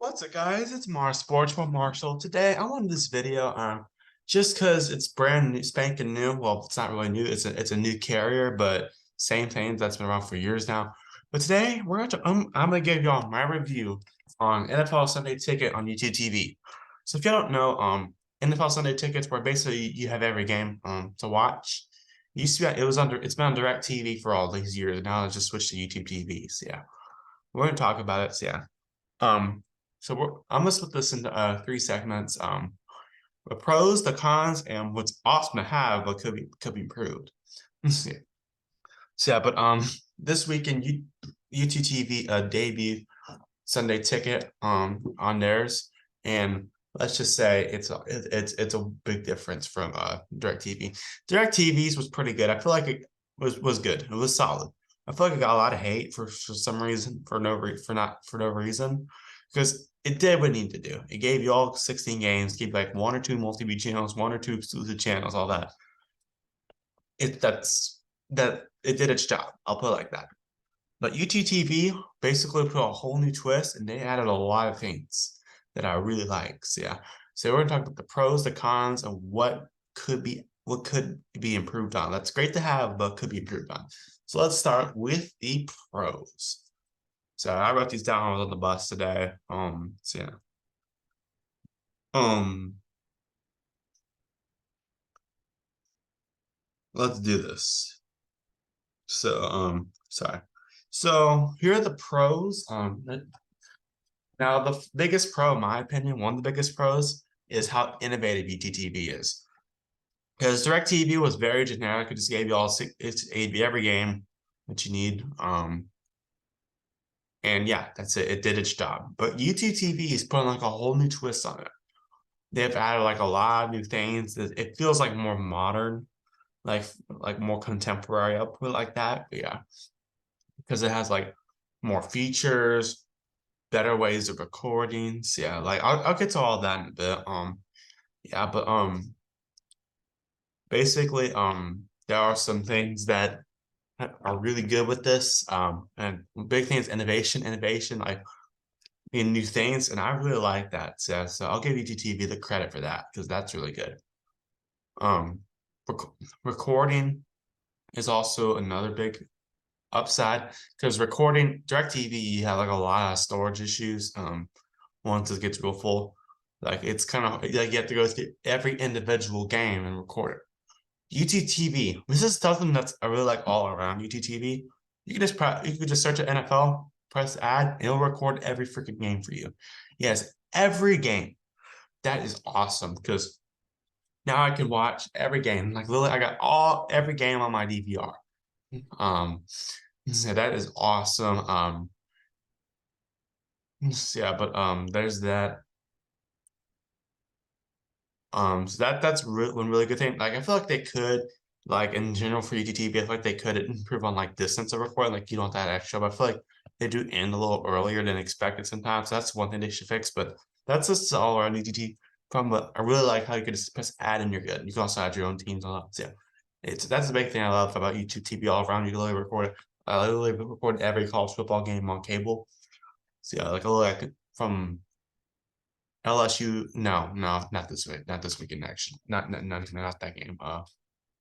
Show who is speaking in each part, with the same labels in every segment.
Speaker 1: What's up, guys? It's Mars Sports from Marshall. Today, I wanted this video just because it's brand new, spanking new. Well, it's not really new. It's a new carrier, but same thing that's been around for years now. But today, I'm gonna give y'all my review on NFL Sunday Ticket on YouTube TV. So if y'all don't know, NFL Sunday Tickets, where basically you have every game to watch. It used to be it's been on Direct TV for all these years. Now it's just switched to YouTube TV. So yeah, we're gonna talk about it. So yeah. Um, I'm gonna split this into three segments. The pros, the cons, and what's awesome to have but could be improved. So yeah, but this weekend UTTV debut Sunday Ticket on theirs, and let's just say it's a big difference from DirecTV. DirecTV's was pretty good. I feel like it was good. It was solid. I feel like it got a lot of hate for some reason for no reason because it did what it needed to do. It gave you all 16 games, gave like one or two multi-view channels, one or two exclusive channels, all that. It did its job. I'll put it like that. But UTTV basically put a whole new twist and they added a lot of things that I really like. So yeah. So we're gonna talk about the pros, the cons, and what could be improved on. That's great to have, but could be improved on. So let's start with the pros. So I wrote these down when I was on the bus today. So yeah. Um, let's do this. So sorry. So here are the pros. Now, the biggest pro, in my opinion, one of the biggest pros is how innovative UTTV is. Because DirecTV was very generic. It just gave you all it's every game that you need. And yeah, that's it. It did its job. But UTTV is putting like a whole new twist on it. They've added like a lot of new things. It feels like more modern, like more contemporary. I'll put it like that. But yeah, because it has like more features, better ways of recordings. Yeah, like I'll get to all that in a bit. Yeah, but basically there are some things that are really good with this. And big thing is innovation, like in new things, and I really like that. So I'll give UTTV the credit for that because that's really good. Um, rec recording is also another big upside because recording DirecTV, you have like a lot of storage issues. Once it gets real full, like it's kind of like you have to go through every individual game and record it. UTTV, this is something that's I really like all around UTTV. You can just search at NFL, press add, and it'll record every freaking game for you. Yes, every game. That is awesome because now I can watch every game. Like literally, I got every game on my DVR. Um, so that is awesome. Yeah, but there's that. So one really good thing. Like I feel like they could, like in general for UTTV, I feel like they could improve on like distance of recording. Like you don't have that extra, but I feel like they do end a little earlier than expected sometimes. So that's one thing they should fix. But that's just all around UTT. But I really like how you can just press add and you're good. You can also add your own teams on that. So yeah, that's the big thing I love about YouTube TV all around. You can literally record it. I literally record every college football game on cable. So yeah, like from LSU, no, not this week, not this weekend actually, not that game.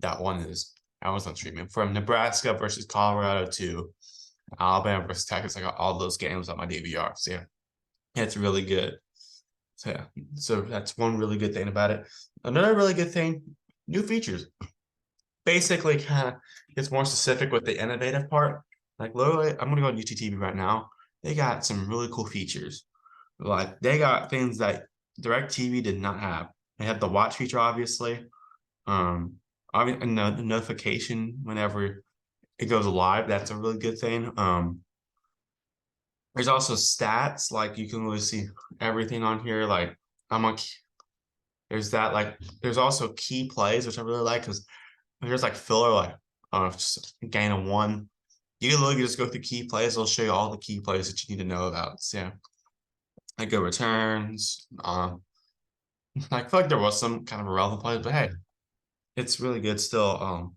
Speaker 1: That one is I was on streaming from Nebraska versus Colorado to Alabama versus Texas. I got all those games on my DVR. So yeah, it's really good. So yeah, so that's one really good thing about it. Another really good thing, new features. Basically, kind of gets more specific with the innovative part. Like literally, I'm gonna go on UTTV right now. They got some really cool features. Like they got things that DirecTV did not have. They had the watch feature, obviously. Obviously, the notification whenever it goes live. That's a really good thing. There's also stats, like you can really see everything on here. Like I'm on. There's that. Like there's also key plays, which I really like because there's like filler, like just gain of one. You can literally just go through key plays. It'll show you all the key plays that you need to know about. So yeah, like good returns. I feel like there was some kind of irrelevant plays, but hey, it's really good still.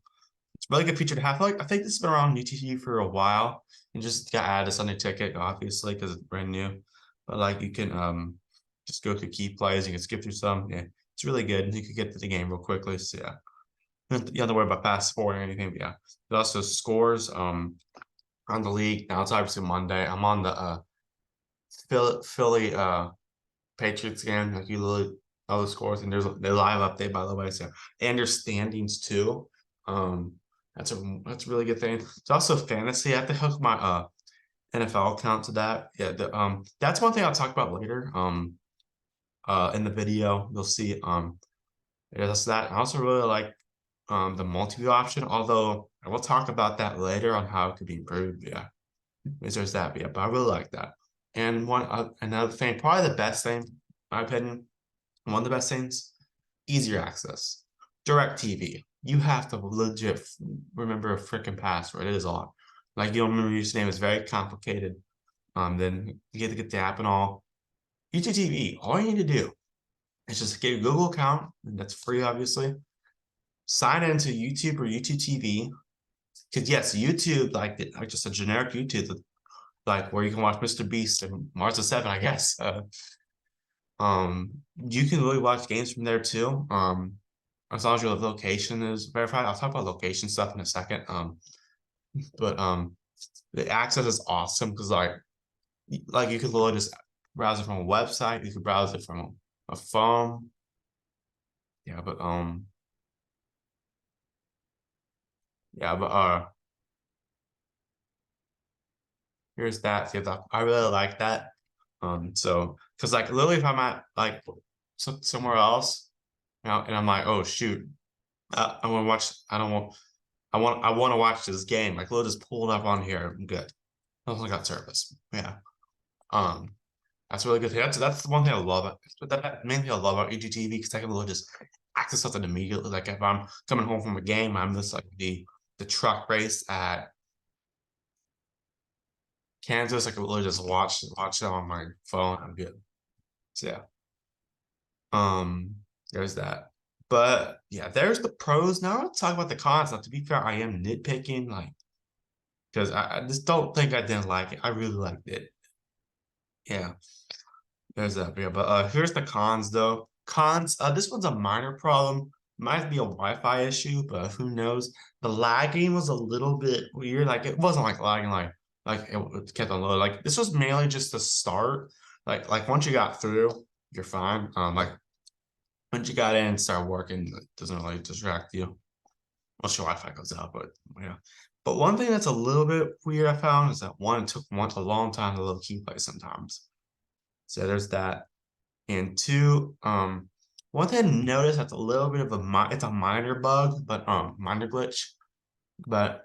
Speaker 1: It's a really good feature to have. I think this has been around UTT for a while and just got added to Sunday Ticket, obviously, because it's brand new. but like you can just go through key plays, you can skip through some. Yeah, it's really good. You can get to the game real quickly. So yeah. You don't have to worry about fast forward or anything, but yeah. It also scores on the league. Now it's obviously Monday. I'm on the Philly Patriots game. Like you literally all the scores, and there's a live update by the way. So and there's standings too. That's a really good thing. It's also fantasy. I have to hook my NFL account to that. Yeah, that's one thing I'll talk about later. In the video, you'll see yeah, that's that. I also really like the multi-view option, although I will talk about that later on how it could be improved. Yeah, there's that. Yeah, but I really like that. And another thing, probably the best thing, in my opinion, one of the best things, easier access. Direct TV. You have to legit remember a freaking password. It is odd. Like you don't remember your username, it's very complicated. Then you get to get the app and all. YouTube TV, all you need to do is just get a Google account, and that's free, obviously. Sign into YouTube or YouTube TV. Because yes, YouTube, like just a generic YouTube, like where you can watch Mr. Beast and Mars of 7, I guess. You can really watch games from there too. As long as your location is verified. I'll talk about location stuff in a second. But the access is awesome because like you could literally just browse it from a website. You could browse it from a phone. Yeah, but here's that. I really like that. So because like literally if I'm at like somewhere else, you know, and I'm like, oh shoot, I want to watch. I want to watch this game. Like, we'll just pull it up on here. I'm good. I also got service. Yeah. Um, that's really good. That's the one thing I love. That main thing I love about EGTV because I can really just access something immediately. Like if I'm coming home from a game, I'm just like the truck race at Kansas. I can literally just watch it on my phone. I'm good. So yeah. There's that. But yeah, there's the pros. Now I'll talk about the cons. Now, to be fair, I am nitpicking, like, because I just don't think I didn't like it. I really liked it. Yeah, there's that. Yeah, but here's the cons though. Cons, this one's a minor problem. Might be a Wi-Fi issue, but who knows? The lagging was a little bit weird. Like it wasn't like lagging like it kept on low. Like this was mainly just the start. Like once you got through, you're fine. Like once you got in and start working, it doesn't really distract you. Once your Wi-Fi goes out, but yeah. But one thing that's a little bit weird I found is that one, it took a long time to load key play sometimes. So there's that. And two, one thing I noticed that's a little bit of it's a minor bug, but minor glitch. But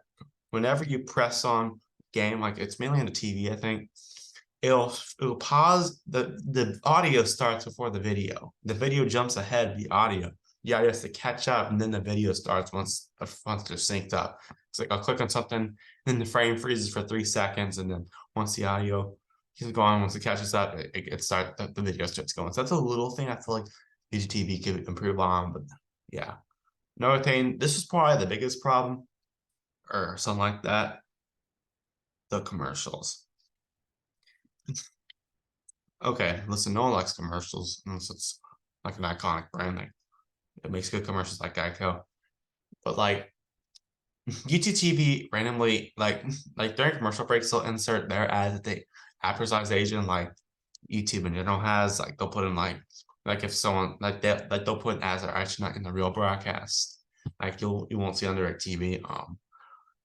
Speaker 1: whenever you press on game, like it's mainly on the TV, I think, it'll pause the audio starts before the video. The video jumps ahead of the audio. The audio has to catch up, and then the video starts once they're synced up. It's like I'll click on something, then the frame freezes for 3 seconds, and then once the audio keeps going, once it catches up, the video starts going. So that's a little thing I feel like UGTV could improve on, but yeah. Another thing, this is probably the biggest problem, or something like that. The commercials. Okay, listen, no one likes commercials unless it's like an iconic brand. Like it makes good commercials like Geico. But like YouTube TV randomly, like during commercial breaks, they'll insert their ads that they advertise Asian, like YouTube in general has. Like they'll put in like if someone like that, like they'll put ads that are actually not in the real broadcast. Like you won't see on direct TV.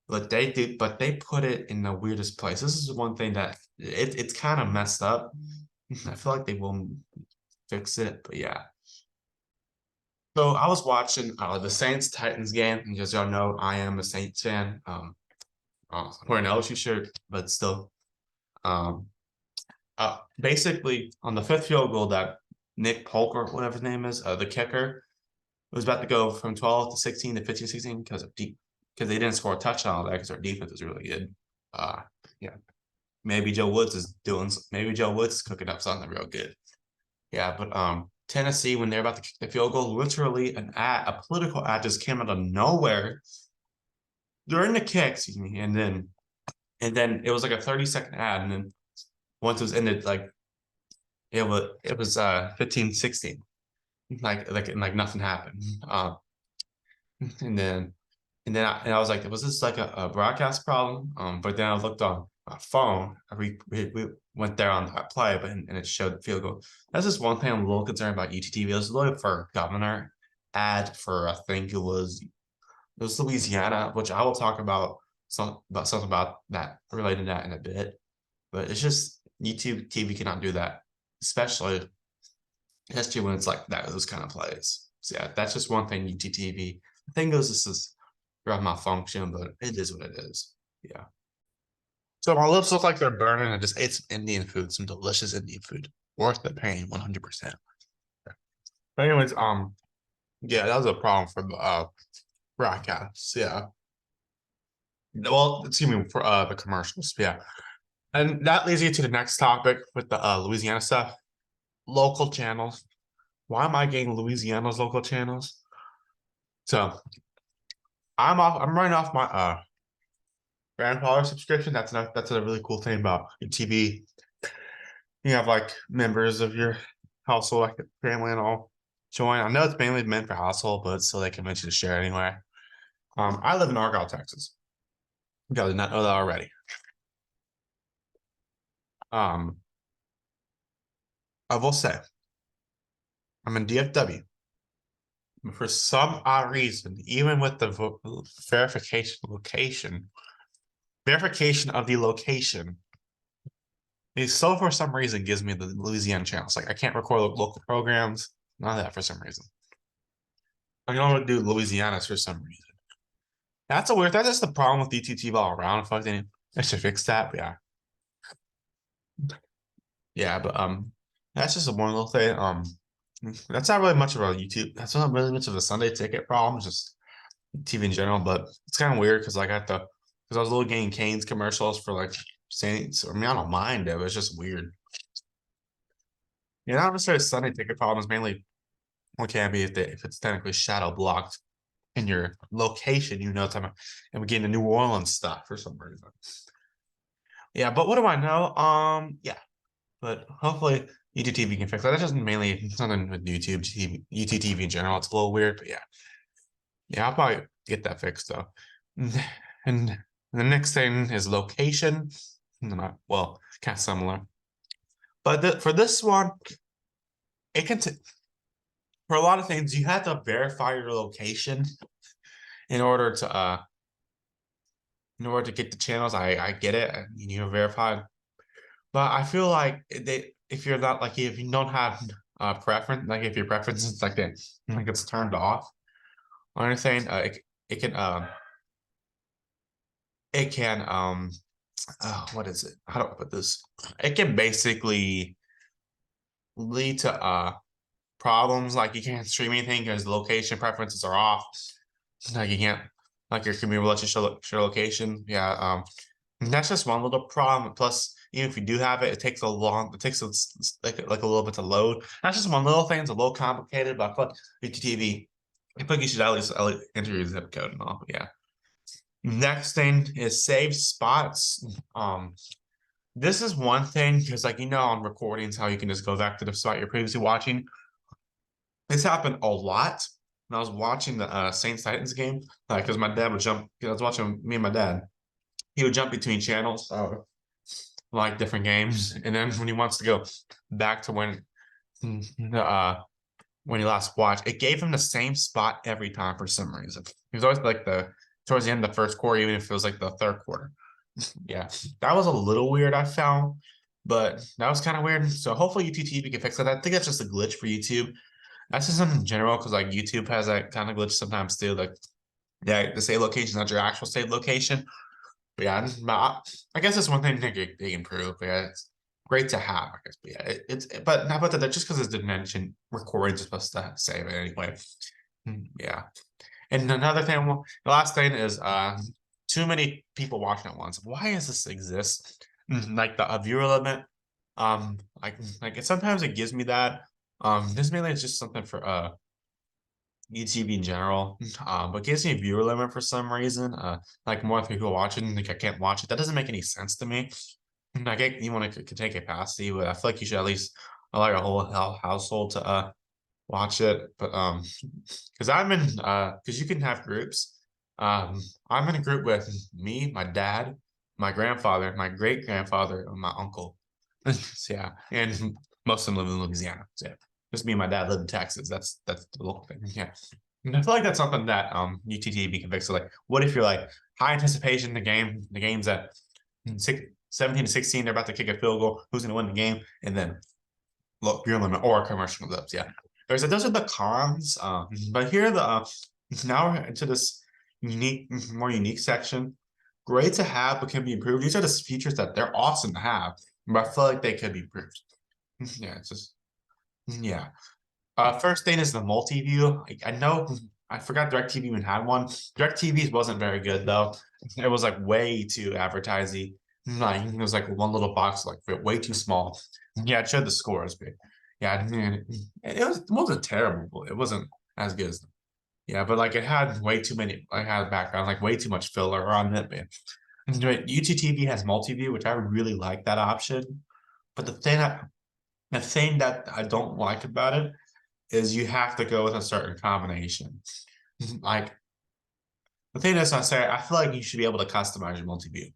Speaker 1: But they put it in the weirdest place. This is one thing that it's kind of messed up. I feel like they will fix it, but yeah. So I was watching the Saints Titans game, and as y'all know, I am a Saints fan. Wearing an LSU shirt, but still. Um, Basically on the fifth field goal that Nick Polk or whatever his name is, the kicker, was about to go from 12 to 16 to 15 16 because they didn't score a touchdown that because their defense is really good. Yeah. Maybe Joe Woods is cooking up something real good. Yeah, but Tennessee, when they're about to kick the field goal, literally a political ad just came out of nowhere during the kick, excuse me, and then it was like a 30-second ad, and then once it was ended, like it was 15, 16. Like nothing happened. And then and I was like, was this like a broadcast problem? But then I looked on my phone. We went there on that play, but and it showed the field goal. That's just one thing I'm a little concerned about UTTV. It was looking for a governor ad for I think it was Louisiana, which I will talk about something about that related to that in a bit. But it's just YouTube TV cannot do that, especially when it's like that those kind of plays. So yeah, that's just one thing YouTube TV. The thing goes, this is around malfunction, but it is what it is. Yeah. So my lips look like they're burning. I just ate some Indian food, some delicious Indian food, worth the pain, 100%. But anyways, yeah, that was a problem for the broadcasts. Yeah. Well, excuse me, for the commercials. Yeah. And that leads you to the next topic with the Louisiana stuff. Local channels. Why am I getting Louisiana's local channels? So I'm running off my grandfather subscription. That's a really cool thing about your TV. You have like members of your household, like family and all join. I know it's mainly meant for household, but so they can mention to share anyway. I live in Argyle, Texas. You guys did not know that already. I will say I'm in DFW. For some odd reason, even with the verification of the location, it still for some reason gives me the Louisiana channels. Like I can't record local programs, none of that for some reason. I can only do Louisiana's for some reason. That's just the problem with DTT all around. Fuck, they should fix that. But yeah. Yeah, but that's just one little thing. That's not really much of a YouTube. That's not really much of a Sunday ticket problem. Just TV in general. But it's kind of weird because like because I was little getting Cane's commercials for like Saints. I mean, I don't mind it, but it's just weird. Yeah, not necessarily Sunday ticket problems. Mainly what can be if it's technically shadow blocked in your location. You know, it's and we're getting the New Orleans stuff for some reason. Yeah, but what do I know? Yeah, but hopefully YouTube TV can fix that. That's just mainly something with YouTube TV in general. It's a little weird, but yeah, I'll probably get that fixed though. And the next thing is location. Well, kind of similar, but for this one, it can for a lot of things you have to verify your location in order to get the channels. I get it. You need to verify. But I feel like if you're not like if you don't have preference, like if your preference is like that, like it's turned off or anything, it can what is it? How do I put this? It can basically lead to problems like you can't stream anything because the location preferences are off. Like you can't like your computer will let you show location. Yeah, that's just one little problem. Plus, even if you do have it, it takes like a little bit to load. That's just one little thing. It's a little complicated, but I feel like UTTV, I feel like you should at least enter your zip code and all. But yeah. Next thing is save spots. This is one thing because like on recordings how you can just go back to the spot you're previously watching. This happened a lot when I was watching the Saints Titans game. Like because my dad would jump. I was watching me and my dad. He would jump between channels, like different games, and then when he wants to go back to when he last watched, it gave him the same spot every time for some reason. He was always like towards the end of the first quarter, even if it was like the third quarter. Yeah, that was a little weird, I found, but that was kind of weird. So hopefully YouTube can fix that. I think that's just a glitch for YouTube. That's just in general because like YouTube has that kind of glitch sometimes too. Like, yeah, the save location is not your actual save location. But yeah, I guess it's one thing they improve. But yeah, it's great to have. I guess, but yeah, it's but not about that. Just because it's dimension recordings is supposed to save it anyway. Yeah, and another thing, the last thing is too many people watching at once. Why does this exist? Like the viewer limit. Sometimes it gives me that. This mainly is just something for YouTube in general, but gives me a viewer limit for some reason. Like more people watching, like I can't watch it. That doesn't make any sense to me. I get you want to take capacity, but I feel like you should at least like a whole household to watch it. But because I'm in because you can have groups. I'm in a group with me, my dad, my grandfather, my great grandfather, and my uncle. So, yeah, and most of them live in Louisiana. So yeah, just me and my dad live in Texas. That's the local thing. Yeah. And I feel like that's something that UTTB can fix. So like, what if you're like high anticipation the game's at 17 to 16, they're about to kick a field goal, who's gonna win the game? And then look, beer limit or a commercial clips. Yeah. Those are the cons. But here are the now we're into this more unique section. Great to have, but can be improved. These are the features that they're awesome to have, but I feel like they could be improved. Yeah, it's just yeah. First thing is the multi-view. I know I forgot DirecTV even had one. DirecTV wasn't very good though. It was like way too advertising. Like it was like one little box, like way too small. Yeah, it showed the scores, but yeah, it wasn't terrible, but it wasn't as good as yeah, but like it had way too many. I had background, like way too much filler on it, man. UTTV has multi-view, which I really like that option. But the thing that I don't like about it is you have to go with a certain combination. Like the thing is, I feel like you should be able to customize your multi-view.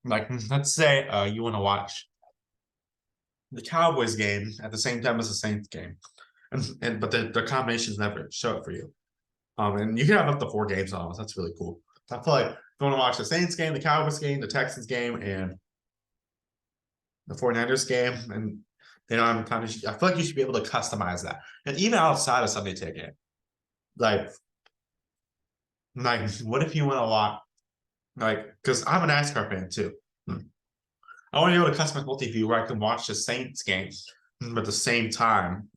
Speaker 1: Like let's say you want to watch the Cowboys game at the same time as the Saints game, and but the combinations never show it for you. And you can have up to 4 games on. That's really cool. I feel like if you want to watch the Saints game, the Cowboys game, the Texans game, and the 49ers game, and they don't have a time. I feel like you should be able to customize that. And even outside of Sunday Ticket, like what if you want to watch, like, because I'm a NASCAR fan too. I want to be able to customize multi-view where I can watch the Saints game, but at the same time,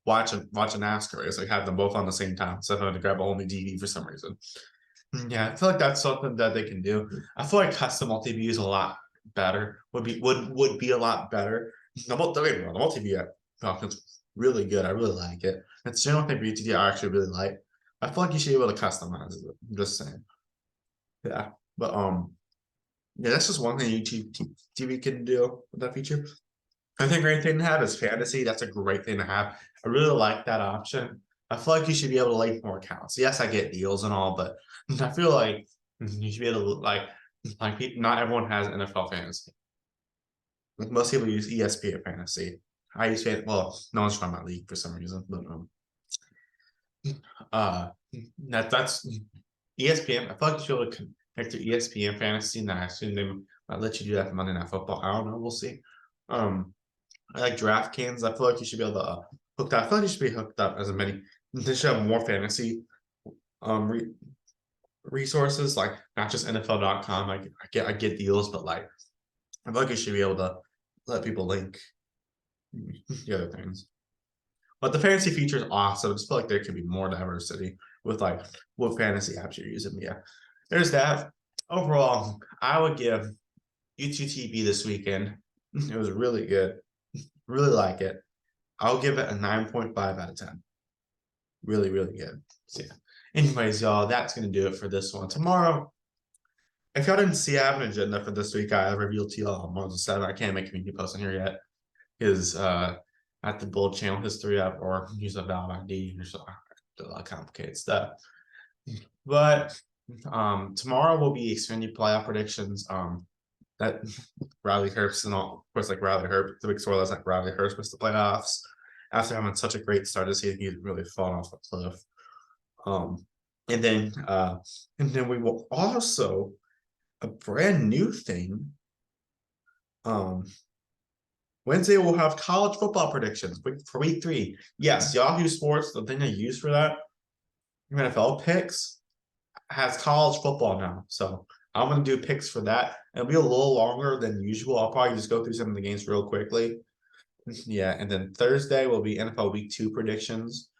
Speaker 1: watch a NASCAR race, like have them both on the same time, so I have to grab a whole new DVD for some reason. Yeah, I feel like that's something that they can do. I feel like custom multi-view is a lot better. Would be a lot better. The multi-view is really good. I really like it. It's general thing for UTD I actually really like. I feel like you should be able to customize it. I'm just saying. Yeah. But yeah, that's just one thing YouTube TV can do with that feature. I think a great thing to have is fantasy. That's a great thing to have. I really like that option. I feel like you should be able to link more accounts. Yes, I get deals and all, but I feel like you should be able to like not everyone has NFL fantasy. Like most people use ESPN fantasy. I use well, no one's from my league for some reason, but uh that's ESPN. I feel like you should be able to connect to ESPN fantasy, and I assume they might let you do that for Monday Night Football. I don't know. We'll see. I like DraftKings. I feel like you should be able to hook that. I feel like you should be hooked up as many. They should have more fantasy re resources, like not just NFL.com. I get deals, but like I feel like you should be able to let people link the other things. But the fantasy feature is awesome. I just feel like there could be more diversity with like what fantasy apps you're using. Yeah, there's that. Overall, I would give UTTB this weekend. It was really good. Really like it. I'll give it a 9.5 out of 10. Really, really good. So yeah. Anyways, y'all, that's gonna do it for this one. Tomorrow, if y'all didn't see, I have an agenda for this week. I revealed to y'all on March 7th. I can't make a community post on here yet. Is at the build channel history up or use a valid ID or so a lot of complicated stuff. But tomorrow will be Xfinity playoff predictions. That Riley Herbst and all, of course, like Riley Herbst, the big story is like Riley Herbst missed the playoffs after having such a great start this season. He's really fallen off a cliff. Um, and then we will also a brand new thing. Wednesday we'll have college football predictions for week 3. Yes, Yahoo Sports, the thing I use for that, NFL picks, has college football now. So I'm gonna do picks for that. It'll be a little longer than usual. I'll probably just go through some of the games real quickly. Yeah, and then Thursday will be NFL week 2 predictions.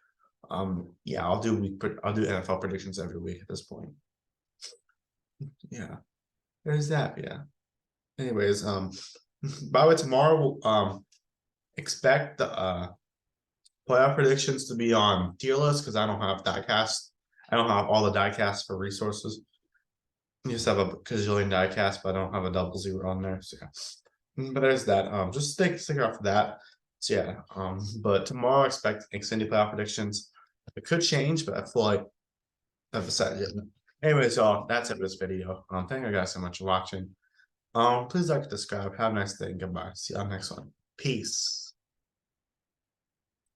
Speaker 1: Yeah, I'll do NFL predictions every week at this point. Yeah, there's that. Yeah. Anyways, by the way, tomorrow expect the playoff predictions to be on tier list because I don't have diecast. I don't have all the diecasts for resources. I just have a gazillion diecast, but I don't have a 00 on there. So yeah. But there's that. Just stick out for that. So yeah. But tomorrow I expect extended playoff predictions. It could change, but I feel like I've decided yet. Anyway, so that's it for this video. Thank you guys so much for watching. Please like, subscribe. Have a nice day and goodbye. See you on the next one. Peace.